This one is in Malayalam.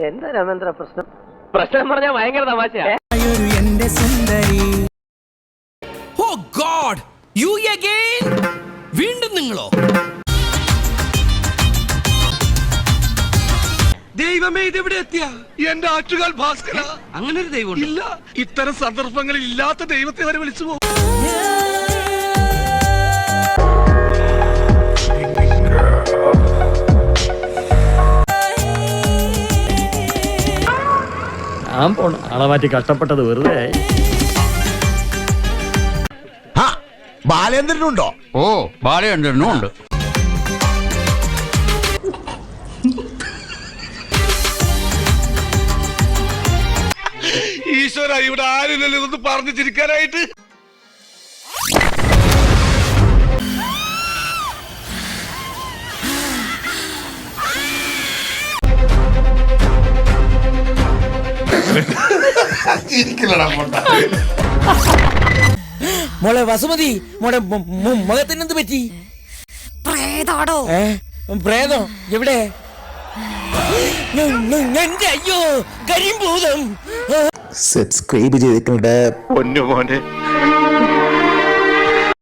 എന്താ രാമേന്ദ്ര പ്രശ്നം? പ്രശ്നം പറഞ്ഞാൽ ഭയങ്കര തമാശയാ. ഓ ഗോഡ്, യു അഗൈൻ? വീണ്ടും നിങ്ങളോ? ദൈവമേ, ഇതെവിടെ എത്തിയ എന്റെ ആറ്റുകാൽ ഭാസ്കര. അങ്ങനെ ഒരു ദൈവം ഇല്ല. ഇത്തരം സന്ദർഭങ്ങളിൽ ഇല്ലാത്ത ദൈവത്തെ വരെ വിളിച്ചു പോകും. ഞാൻ പോണ ആളെ മാറ്റി കഷ്ടപ്പെട്ടത് വെറുതെ. ബാലേന്ദ്രനുണ്ടോ? ഓ, ബാലചന്ദ്രനും ഉണ്ട്. ഈശ്വര, ഇവിടെ ആരുമില്ലല്ലോ ഇതൊന്ന് പറഞ്ഞു ചിരിക്കാനായിട്ട്. മോളെ വസുമതി, മോളെ മുഖത്തിനെന്ത് പറ്റി? പ്രേതാടോ? പ്രേതം എവിടെ? എന്റെ അയ്യോ, കരിമ്പൂതം. സബ്സ്ക്രൈബ് ചെയ്തിട്ടുണ്ട് പൊന്നു മോനെ.